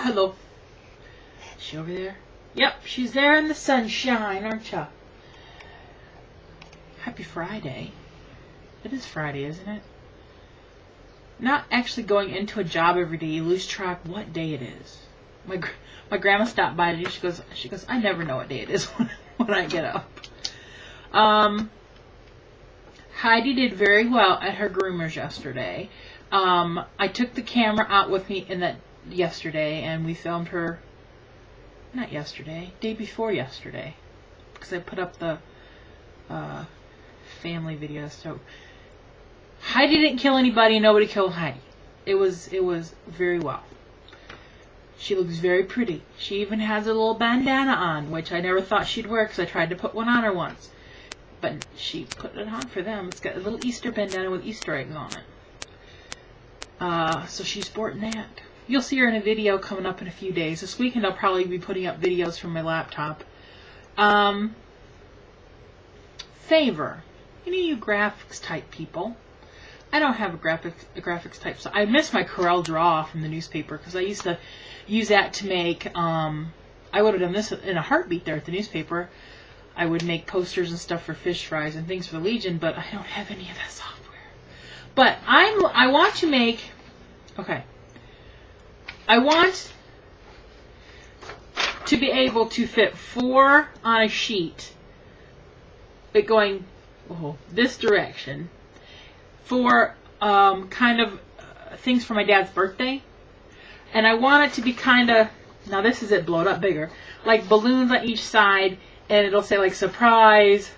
hello. Is she over there? Yep, she's there in the sunshine, aren't ya? Happy Friday. It is Friday, isn't it? Not actually going into a job every day, you lose track what day it is. My grandma stopped by today. She goes, I never know what day it is when I get up. Heidi did very well at her groomers yesterday. I took the camera out with me yesterday, and we filmed her. Not yesterday, day before yesterday, because I put up the family video. So Heidi didn't kill anybody, and nobody killed Heidi. It was very well. She looks very pretty. She even has a little bandana on, which I never thought she'd wear because I tried to put one on her once. But she put it on for them. It's got a little Easter bandana with Easter eggs on it. So she's sporting that. You'll see her in a video coming up in a few days. This weekend I'll probably be putting up videos from my laptop. Favor. You graphics type people. I don't have a graphics type. So I miss my Corel Draw from the newspaper because I used to use that to make, I would have done this in a heartbeat there at the newspaper. I would make posters and stuff for fish fries and things for the Legion, but I don't have any of that software. But I want to make, okay, I want to be able to fit 4 on a sheet, but going this direction, for kind of things for my dad's birthday. And I want it to be kind of, now this is it blowed up bigger, like balloons on each side, and it'll say like surprise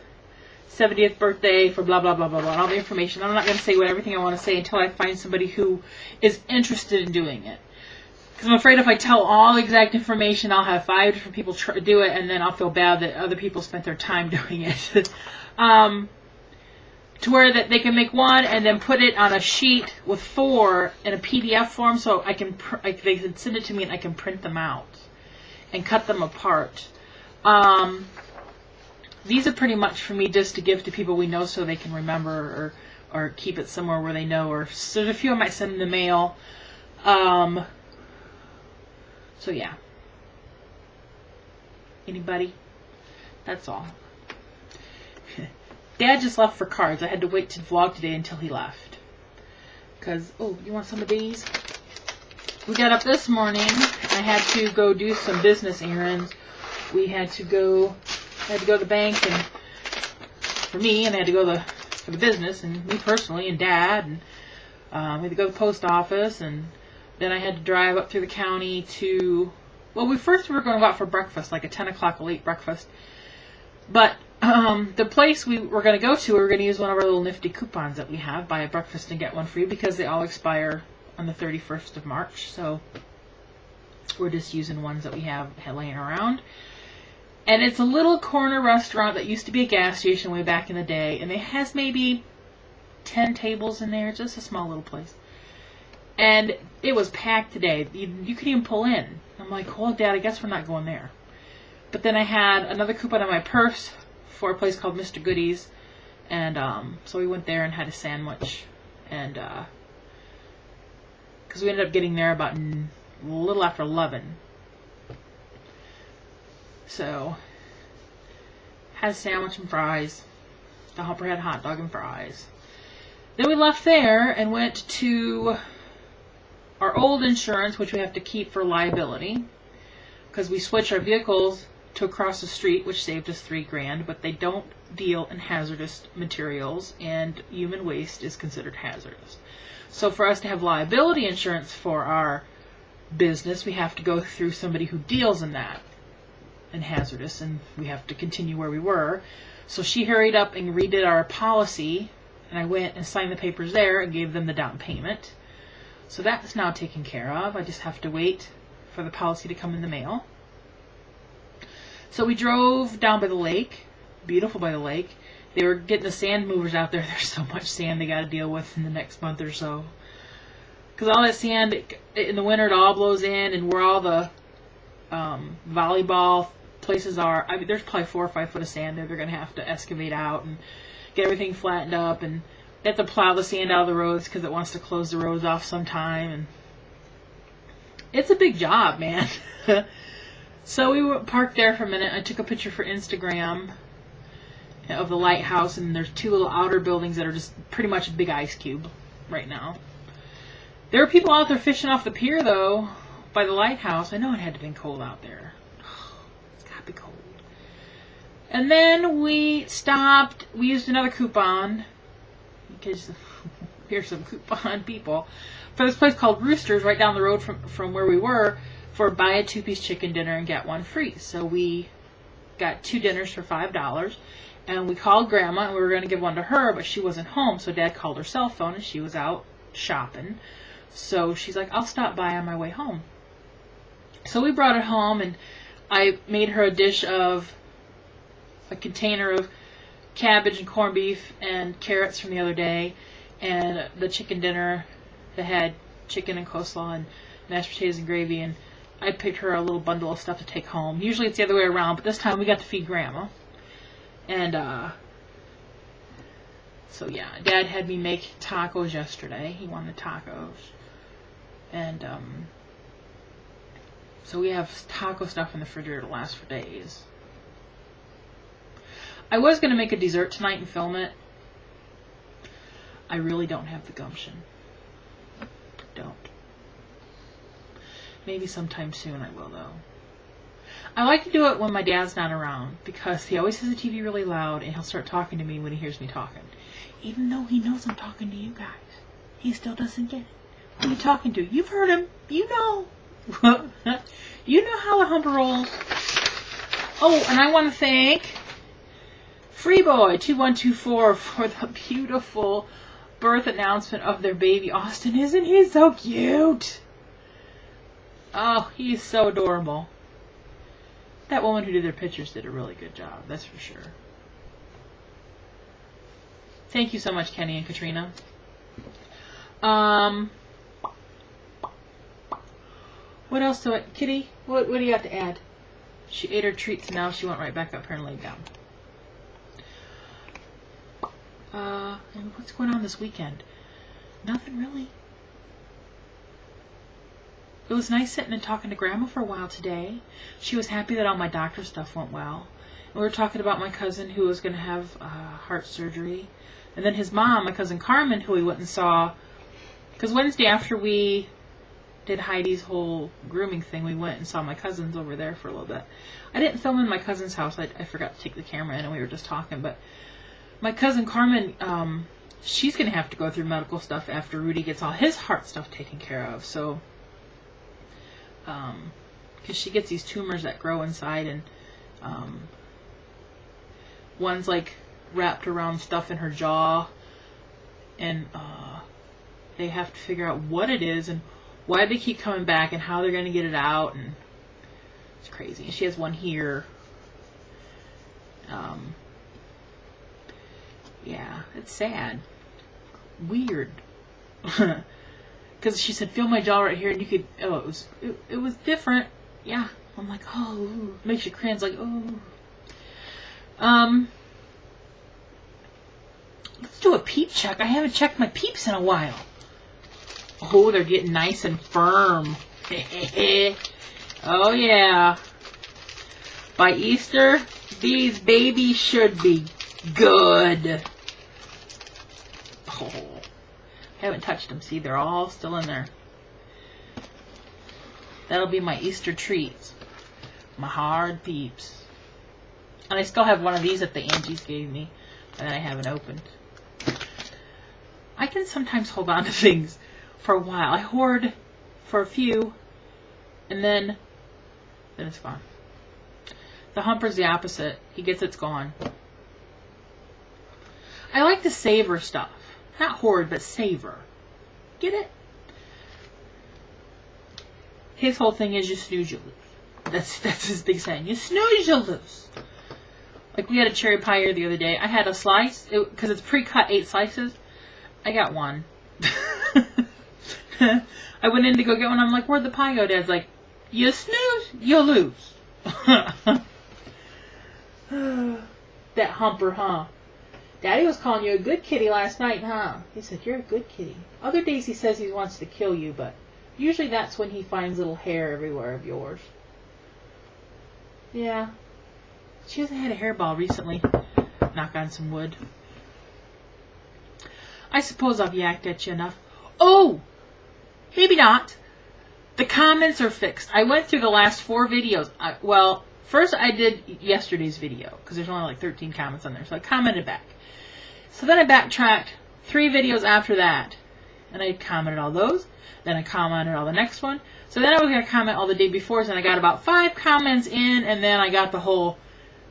70th birthday for blah blah blah blah blah, and all the information. I'm not going to say everything I want to say until I find somebody who is interested in doing it, because I'm afraid if I tell all the exact information, I'll have 5 different people try to do it, and then I'll feel bad that other people spent their time doing it. To where that they can make one and then put it on a sheet with 4 in a PDF form, so they can send it to me and I can print them out and cut them apart. These are pretty much for me just to give to people we know so they can remember or keep it somewhere where they know. Or so there's a few I might send in the mail. So yeah. Anybody? That's all. Dad just left for cards. I had to wait to vlog today until he left. Because, you want some of these? We got up this morning. I had to go do some business errands. We had to go to the bank, and for me, and I had to go for the business, and me personally, and Dad, and we had to go to the post office, and then I had to drive up through the county to, well, we were going to go out for breakfast, like a 10 o'clock late breakfast. But the place we were going to go to, we were going to use one of our little nifty coupons that we have, buy a breakfast and get one free, because they all expire on the 31st of March. So we're just using ones that we have laying around. And it's a little corner restaurant that used to be a gas station way back in the day, and it has maybe 10 tables in there. It's just a small little place. And it was packed today. You could even pull in. I'm like, well, Dad, I guess we're not going there. But then I had another coupon on my purse for a place called Mr. Goodies, and so we went there and had a sandwich, and because we ended up getting there about a little after 11. So had a sandwich and fries. The Hopper had hot dog and fries. Then we left there and went to our old insurance, which we have to keep for liability, because we switched our vehicles to across the street, which saved us $3,000, but they don't deal in hazardous materials, and human waste is considered hazardous. So for us to have liability insurance for our business, we have to go through somebody who deals in that, and hazardous, and we have to continue where we were. So she hurried up and redid our policy, and I went and signed the papers there and gave them the down payment. So that's now taken care of. I just have to wait for the policy to come in the mail. So we drove down by the lake, beautiful by the lake. They were getting the sand movers out there. There's so much sand they got to deal with in the next month or so. Because all that sand, in the winter, it all blows in, and where all the volleyball places are, I mean, there's probably 4 or 5 foot of sand there they're going to have to excavate out and get everything flattened up, and they have to plow the sand out of the roads because it wants to close the roads off sometime. And It's a big job, man. So we were parked there for a minute. I took a picture for Instagram of the lighthouse, and there's two little outer buildings that are just pretty much a big ice cube right now. There were people out there fishing off the pier, though, by the lighthouse. I know it had to have been cold out there. It's got to be cold. And then we stopped. We used another coupon, because here's some coupon people, for this place called Roosters right down the road from where we were, for buy a 2-piece chicken dinner and get one free. So we got 2 dinners for $5, and we called Grandma, and we were going to give one to her, but she wasn't home, so Dad called her cell phone, and she was out shopping. So she's like, I'll stop by on my way home. So we brought it home, and I made her a dish of a container of cabbage and corned beef and carrots from the other day, and the chicken dinner that had chicken and coleslaw and mashed potatoes and gravy, and I picked her a little bundle of stuff to take home. Usually it's the other way around, but this time we got to feed Grandma. And so yeah, Dad had me make tacos yesterday. He wanted tacos. And so we have taco stuff in the refrigerator to last for days. I was going to make a dessert tonight and film it. I really don't have the gumption. Don't. Maybe sometime soon I will, though. I like to do it when my dad's not around, because he always has the TV really loud, and he'll start talking to me when he hears me talking. Even though he knows I'm talking to you guys, he still doesn't get it. Who are you talking to? You've heard him. You know. You know how the humper rolls. Oh, and I want to thank Freeboy2124 for the beautiful birth announcement of their baby Austin. Isn't he so cute? Oh, he's so adorable. That woman who did their pictures did a really good job, that's for sure. Thank you so much, Kenny and Katrina. What else do I... Kitty, what do you have to add? She ate her treats and now she went right back up here and laid down. And what's going on this weekend? Nothing really. It was nice sitting and talking to Grandma for a while today. She was happy that all my doctor stuff went well. And we were talking about my cousin who was going to have heart surgery. And then his mom, my cousin Carmen, who we went and saw. Because Wednesday after we did Heidi's whole grooming thing, we went and saw my cousins over there for a little bit. I didn't film in my cousin's house. I forgot to take the camera in and we were just talking. But my cousin Carmen, she's going to have to go through medical stuff after Rudy gets all his heart stuff taken care of. So... because she gets these tumors that grow inside, and one's like wrapped around stuff in her jaw, and they have to figure out what it is and why they keep coming back and how they're going to get it out, and it's crazy. And she has one here. Yeah, it's sad. Weird. Because she said, feel my jaw right here, and you could, oh, it was different. Yeah. I'm like, oh, ooh. Makes you cringe, like, oh. Let's do a peep check. I haven't checked my peeps in a while. Oh, they're getting nice and firm. Oh, yeah. By Easter, these babies should be good. Oh. Haven't touched them. See, they're all still in there. That'll be my Easter treats. My hard peeps. And I still have one of these that the Angie's gave me that I haven't opened. I can sometimes hold on to things for a while. I hoard for a few, and then it's gone. The humper's the opposite. He gets it's gone. I like to savor stuff. Not hoard, but savor. Get it? His whole thing is you snooze, you lose. That's his big saying. You snooze, you lose. Like we had a cherry pie here the other day. I had a slice, because it's pre-cut 8 slices. I got one. I went in to go get one. I'm like, where'd the pie go? Dad's like, you snooze, you lose. That humper, huh? Daddy was calling you a good kitty last night, huh? He said, you're a good kitty. Other days he says he wants to kill you, but Usually that's when he finds little hair everywhere of yours. Yeah. She hasn't had a hairball recently. Knock on some wood. I suppose I've yacked at you enough. Oh! Maybe not. The comments are fixed. I went through the last 4 videos. Well, first I did yesterday's video, because there's only like 13 comments on there, so I commented back. So then I backtracked 3 videos after that, and I commented all those. Then I commented all the next one. So then I was going to comment all the day before, and I got about 5 comments in, and then I got the whole,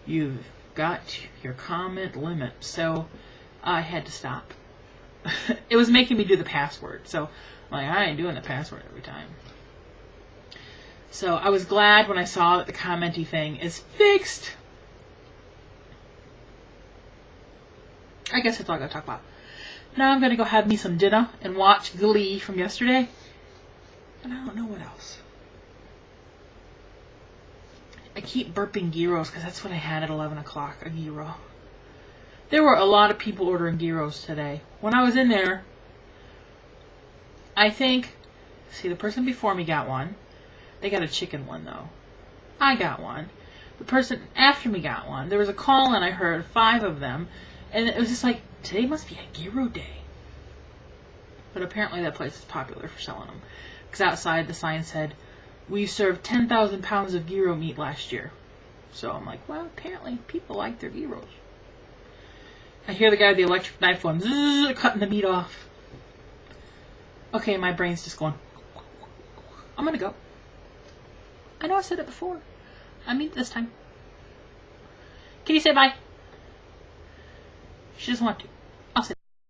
you've got your comment limit. So I had to stop. It was making me do the password. So I'm like, I ain't doing the password every time. So I was glad when I saw that the commenty thing is fixed. I guess that's all I got to talk about. Now I'm going to go have me some dinner and watch Glee from yesterday. And I don't know what else. I keep burping gyros because that's what I had at 11 o'clock, a gyro. There were a lot of people ordering gyros today. When I was in there, I think, see, the person before me got one. They got a chicken one, though. I got one. The person after me got one. There was a call, and I heard 5 of them. And it was just like, today must be a gyro day. But apparently that place is popular for selling them. Because outside the sign said, we served 10,000 pounds of gyro meat last year. So I'm like, well, apparently people like their gyros. I hear the guy with the electric knife going, zzz, cutting the meat off. Okay, my brain's just going, I'm going to go. I know I said it before. I mean it this time. Can you say bye? She doesn't want to.